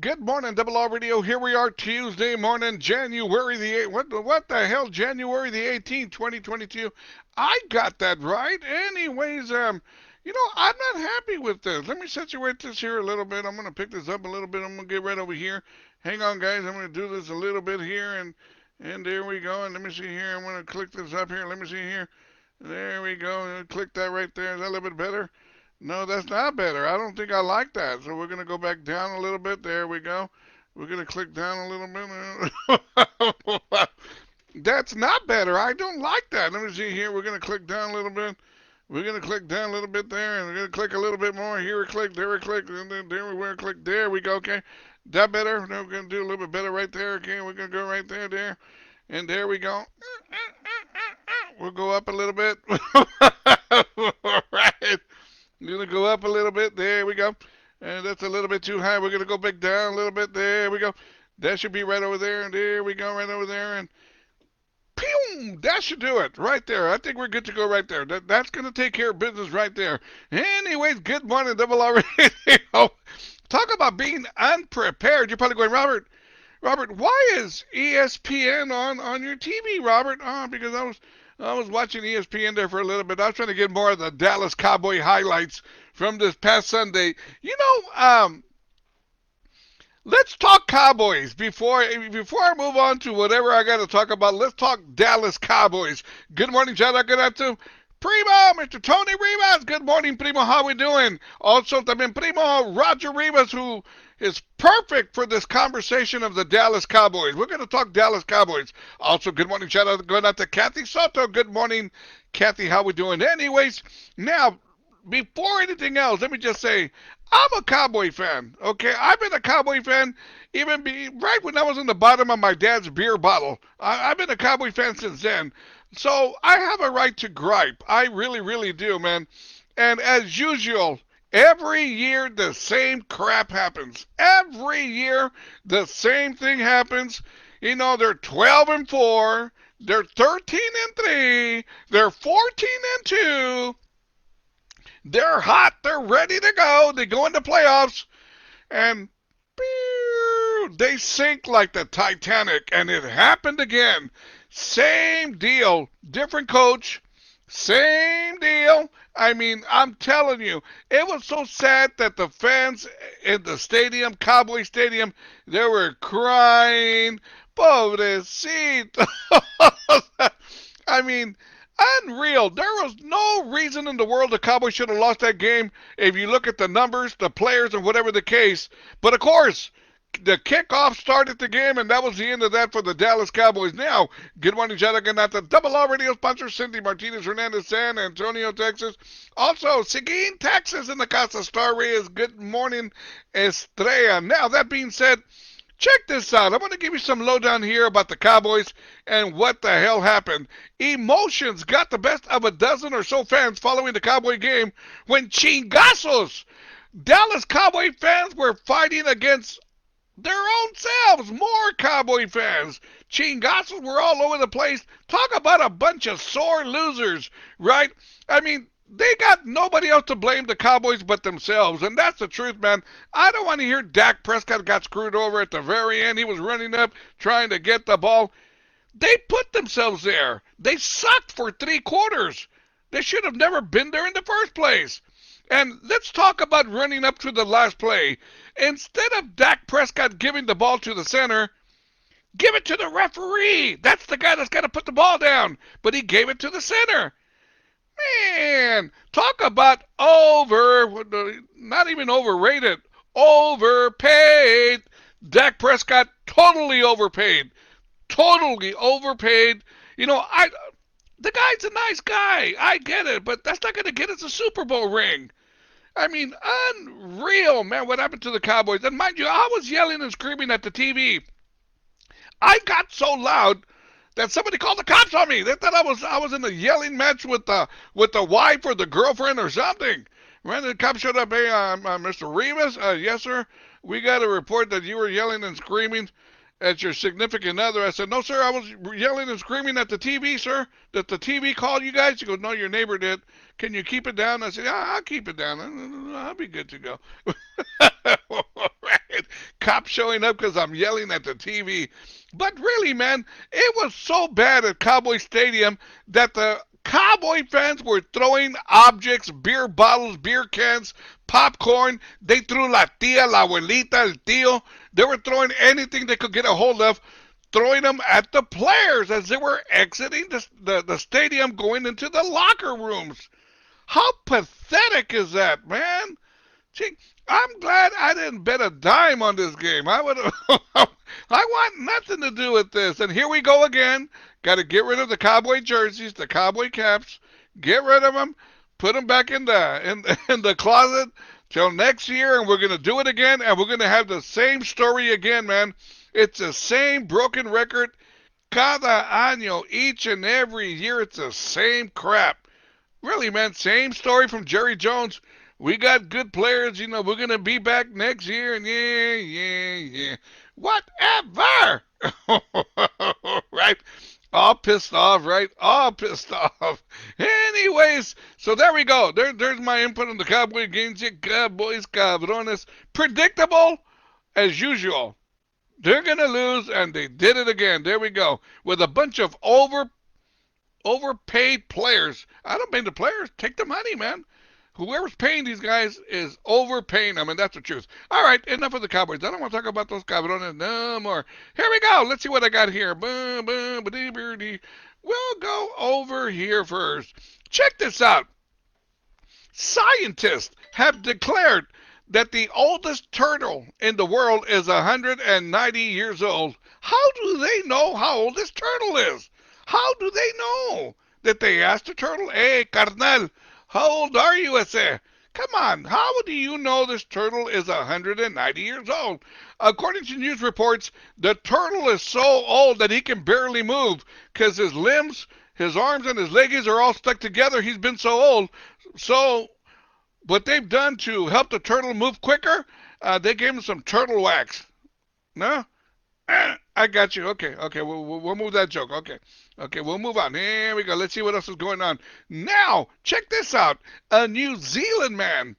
Good morning, Double R Radio. Here we are, Tuesday morning, January the 8th. What the hell, January the 18th, 2022. I got that right. Anyways, I'm not happy with this. Let me situate this here a little bit. I'm going to pick this up a little bit. I'm going to get right over here. Hang on, guys. I'm going to do this a little bit here, and there we go. And let me see here. I'm going to click this up here. Let me see here. There we go. Click that right there. Is that a little bit better? No, that's not better. I don't think I like that. So we're going to go back down a little bit. There we go. We're going to click down a little bit. That's not better. I don't like that. Let me see here. We're going to click down a little bit. We're going to click down a little bit there, and we're going to click a little bit more. Here we click, there we click, and then there we click. There we go, okay. That better? No, we're going to do a little bit better right there, okay. We're going to go right there, and there we go. We'll go up a little bit. All right. We're going to go up a little bit. There we go. And that's a little bit too high. We're going to go back down a little bit. There we go. That should be right over there. And there we go, right over there. And pew! That should do it right there. I think we're good to go right there. That's going to take care of business right there. Anyways, good morning, Double R Radio. Talk about being unprepared. You're probably going, Robert, why is ESPN on your TV, Robert? Because I was watching ESPN there for a little bit. I was trying to get more of the Dallas Cowboy highlights from this past Sunday. Let's talk Cowboys before I move on to whatever I got to talk about. Let's talk Dallas Cowboys. Good morning, shout out to Primo, Mr. Tony Rivas. Good morning, Primo. How we doing? Also, también Primo Roger Rivas, who is perfect for this conversation of the Dallas Cowboys. We're going to talk Dallas Cowboys. Also, good morning, shout out going out to Kathy Soto. Good morning, Kathy. How we doing? Anyways, now, before anything else, let me just say, I'm a Cowboy fan, okay? I've been a Cowboy fan right when I was in the bottom of my dad's beer bottle. I've been a Cowboy fan since then. So I have a right to gripe. I really, really do, man. And as usual, every year the same crap happens. Every year the same thing happens. You know, they're 12-4, they're 13-3, they're 14-2. They're hot, they're ready to go. They go into playoffs and they sink like the Titanic, and it happened again. Same deal, different coach, same deal. I mean, I'm telling you, it was so sad that the fans in the stadium, Cowboy Stadium, they were crying. Pobrecito. I mean, unreal. There was no reason in the world the Cowboys should have lost that game if you look at the numbers, the players, and whatever the case. But of course, the kickoff started the game, and that was the end of that for the Dallas Cowboys. Now, good morning, gentlemen, at the Double R Radio sponsor, Cindy Martinez Hernandez, San Antonio, Texas. Also, Seguin, Texas, in the Casa Star Reyes. Good morning, Estrella. Now, that being said, check this out. I'm going to give you some lowdown here about the Cowboys and what the hell happened. Emotions got the best of a dozen or so fans following the Cowboy game when chingazos, Dallas Cowboy fans were fighting against their own selves. More Cowboy fans. Chingazos were all over the place. Talk about a bunch of sore losers, right? I mean, they got nobody else to blame, the Cowboys, but themselves. And that's the truth, man. I don't want to hear Dak Prescott got screwed over at the very end. He was running up, trying to get the ball. They put themselves there. They sucked for 3 quarters. They should have never been there in the first place. And let's talk about running up to the last play. Instead of Dak Prescott giving the ball to the center, give it to the referee. That's the guy that's got to put the ball down. But he gave it to the center. Man, talk about not even overrated, overpaid. Dak Prescott totally overpaid. Totally overpaid. You know, the guy's a nice guy. I get it, but that's not going to get us a Super Bowl ring. I mean, unreal, man, what happened to the Cowboys. And mind you, I was yelling and screaming at the TV. I got so loud that somebody called the cops on me. They thought I was in a yelling match with the wife or the girlfriend or something. When the cops showed up, hey, Mr. Rivas, yes, sir, we got a report that you were yelling and screaming at your significant other. I said, no, sir, I was yelling and screaming at the TV, sir. Did the TV call you guys? He goes, no, your neighbor did. Can you keep it down? I said, yeah, I'll keep it down. I'll be good to go. All right. cops showing up because I'm yelling at the TV. But really, man, it was so bad at Cowboy Stadium that the Cowboy fans were throwing objects, beer bottles, beer cans, popcorn. They threw la tia, la abuelita, el tío. They were throwing anything they could get a hold of, throwing them at the players as they were exiting the stadium, going into the locker rooms. How pathetic is that, man? Gee, I'm glad I didn't bet a dime on this game. I would I want nothing to do with this. And here we go again. Got to get rid of the Cowboy jerseys, the Cowboy caps. Get rid of them. Put them back in the closet till next year, and we're going to do it again, and we're going to have the same story again, man. It's the same broken record. Cada año, each and every year, it's the same crap. Really, man, same story from Jerry Jones. We got good players, we're going to be back next year, and yeah. Whatever! Right? All pissed off, right? All pissed off. Anyways, so there we go. There's my input on the Cowboy games. You Cowboys, cabrones. Predictable as usual. They're going to lose, and they did it again. There we go. With a bunch of overpaid players. I don't pay the players. Take the money, man. Whoever's paying these guys is overpaying them, and that's the truth. All right, enough of the Cowboys. I don't want to talk about those cabrones no more. Here we go. Let's see what I got here. We'll go over here first. Check this out. Scientists have declared that the oldest turtle in the world is 190 years old. How do they know how old this turtle is? How do they know? That they asked the turtle, hey, carnal, how old are you, I say? Come on, how do you know this turtle is 190 years old? According to news reports, the turtle is so old that he can barely move because his limbs, his arms, and his legs are all stuck together. He's been so old. So what they've done to help the turtle move quicker, they gave him some turtle wax. No? I got you. Okay, we'll move that joke. Okay, we'll move on. Here we go. Let's see what else is going on. Now, check this out. A New Zealand man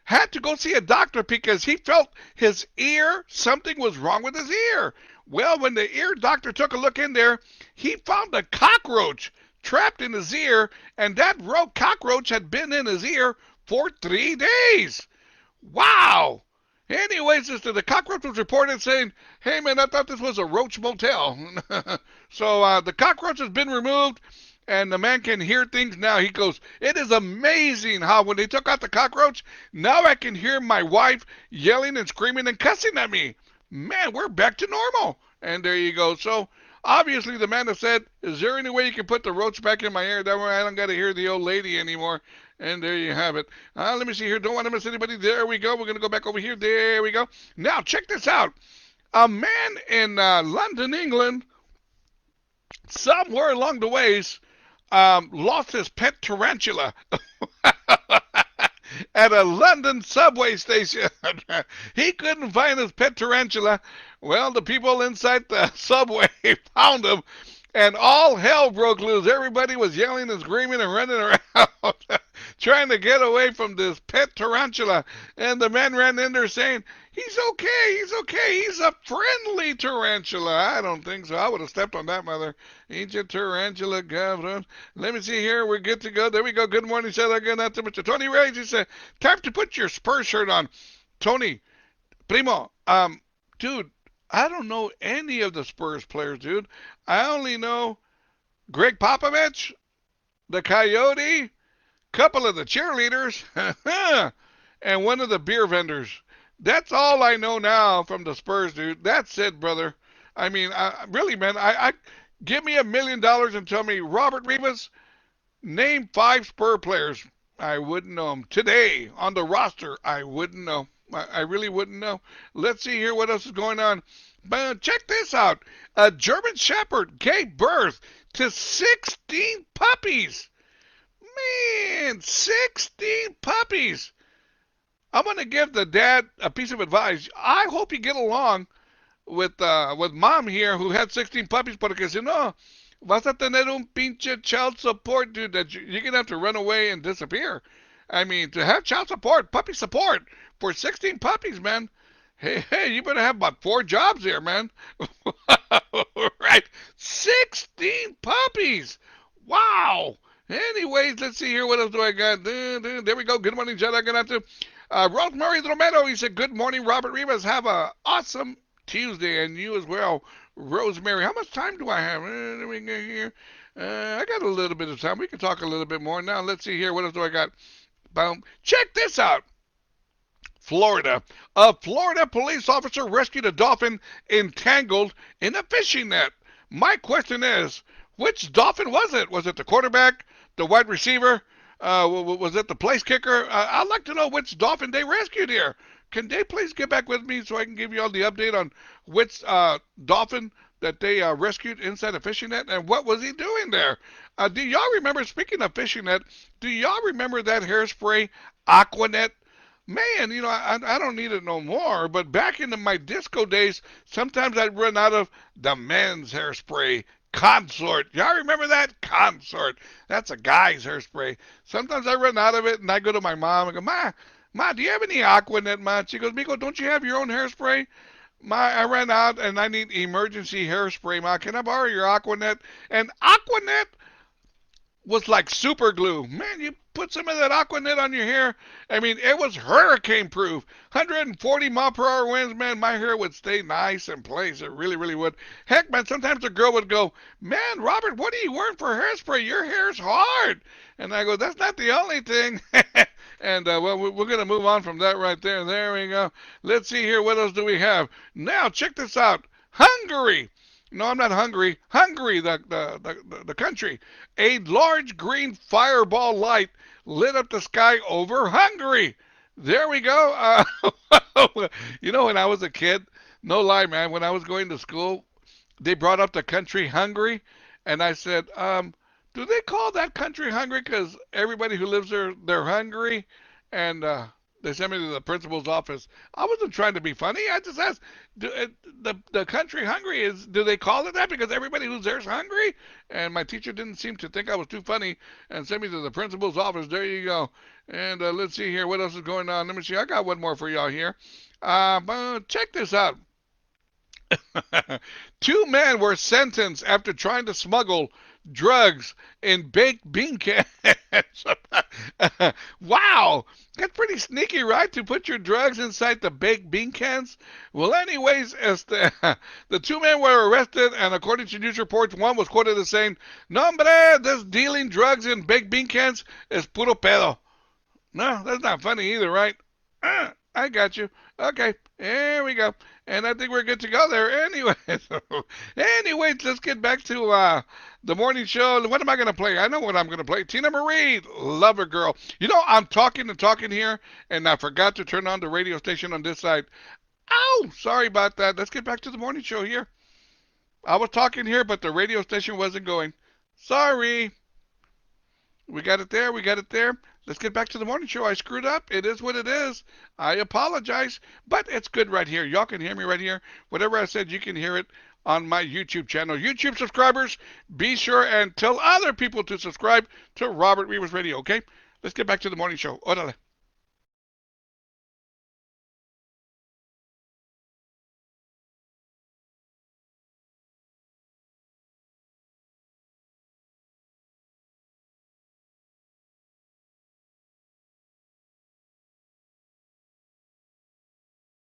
had to go see a doctor because he felt his ear, something was wrong with his ear. Well, when the ear doctor took a look in there, he found a cockroach trapped in his ear, and that cockroach had been in his ear for 3 days. Wow! Anyways, the cockroach was reported saying, hey, man, I thought this was a roach motel. So the cockroach has been removed, and the man can hear things now. He goes, it is amazing how when they took out the cockroach, now I can hear my wife yelling and screaming and cussing at me. Man, we're back to normal. And there you go. So obviously the man has said, is there any way you can put the roach back in my ear? That way I don't got to hear the old lady anymore. And there you have it. Let me see here. Don't want to miss anybody. There we go. We're going to go back over here. There we go. Now, check this out. A man in London, England, somewhere along the ways, lost his pet tarantula at a London subway station. He couldn't find his pet tarantula. Well, the people inside the subway found him. And all hell broke loose. Everybody was yelling and screaming and running around trying to get away from this pet tarantula. And the man ran in there saying, he's okay, he's a friendly tarantula. I don't think so. I would have stepped on that, mother. Ain't you tarantula, cabrón? Let me see here. We're good to go. There we go. Good morning, said again to Mr. Tony Reyes. He said, time to put your Spurs shirt on. Tony, primo, dude, I don't know any of the Spurs players, dude. I only know Greg Popovich, the Coyote, couple of the cheerleaders, and one of the beer vendors. That's all I know now from the Spurs, dude. That's it, brother. I mean, really, man, I give me $1 million and tell me, Robert Rivas, name 5 Spur players. I wouldn't know them. Today, on the roster, I wouldn't know. I really wouldn't know. Let's see here what else is going on. But check this out. A German Shepherd gave birth to 16 puppies. Man, 16 puppies. I'm going to give the dad a piece of advice. I hope you get along with mom here who had 16 puppies, porque si no, vas a tener un pinche child support, dude, that you're going to have to run away and disappear. I mean, to have child support, puppy support for 16 puppies, man, Hey, you better have about 4 jobs there, man. Right. 16 puppies. Wow. Anyways, let's see here. What else do I got? There we go. Good morning, Judd. I got out to Rosemary Romero. He said, good morning, Robert Rivas. Have a awesome Tuesday, and you as well, Rosemary. How much time do I have? Let me get here. I got a little bit of time. We can talk a little bit more. Now, let's see here. What else do I got? Boom. Check this out. Florida. A Florida police officer rescued a dolphin entangled in a fishing net. My question is, which dolphin was it? Was it the quarterback, the wide receiver? Was it the place kicker? I'd like to know which dolphin they rescued here. Can they please get back with me so I can give you all the update on which dolphin that they rescued inside a fishing net and what was he doing there? Do y'all remember, speaking of fishing net, do y'all remember that hairspray, Aquanet? Man, I don't need it no more, but back in my disco days, sometimes I'd run out of the men's hairspray, Consort. Y'all remember that? Consort. That's a guy's hairspray. Sometimes I run out of it, and I go to my mom and go, Ma, do you have any Aquanet, Ma? She goes, Miko, don't you have your own hairspray? Ma, I ran out, and I need emergency hairspray, Ma. Can I borrow your Aquanet? And Aquanet was like super glue. Man, you put some of that Aquanet on your hair. I mean, it was hurricane proof. 140 mile per hour winds, man, my hair would stay nice in place. It really, really would. Heck, man, sometimes a girl would go, man, Robert, what are you wearing for hairspray? Your hair's hard. And I go, that's not the only thing. And, well, we're going to move on from that right there. There we go. Let's see here. What else do we have? Now, check this out. Hungary. No, I'm not Hungary. Hungary, the country. A large green fireball light lit up the sky over Hungary. There we go. When I was a kid, no lie, man, when I was going to school, they brought up the country Hungary, and I said, do they call that country Hungary because everybody who lives there, they're hungry? And they sent me to the principal's office. I wasn't trying to be funny. I just asked, the country Hungary do they call it that because everybody who's there is hungry? And my teacher didn't seem to think I was too funny and sent me to the principal's office. There you go. And let's see here. What else is going on? Let me see. I got one more for y'all here. Check this out. 2 men were sentenced after trying to smuggle drugs in baked bean cans. Wow, that's pretty sneaky, right? To put your drugs inside the baked bean cans. Well, anyways, as the 2 men were arrested, and according to news reports, one was quoted as saying, "No, hombre, this dealing drugs in baked bean cans is puro pedo." No, that's not funny either, right? I got you. Okay, there we go. And I think we're good to go there. Anyways, let's get back to the morning show. What am I going to play? I know what I'm going to play. Tina Marie, Lover Girl. I'm talking and talking here, and I forgot to turn on the radio station on this side. Ow! Sorry about that. Let's get back to the morning show here. I was talking here, but the radio station wasn't going. Sorry. We got it there. Let's get back to the morning show. I screwed up. It is what it is. I apologize, but it's good right here. Y'all can hear me right here. Whatever I said, you can hear it on my YouTube channel. YouTube subscribers, be sure and tell other people to subscribe to Robert Rivas Radio, okay? Let's get back to the morning show. Orale.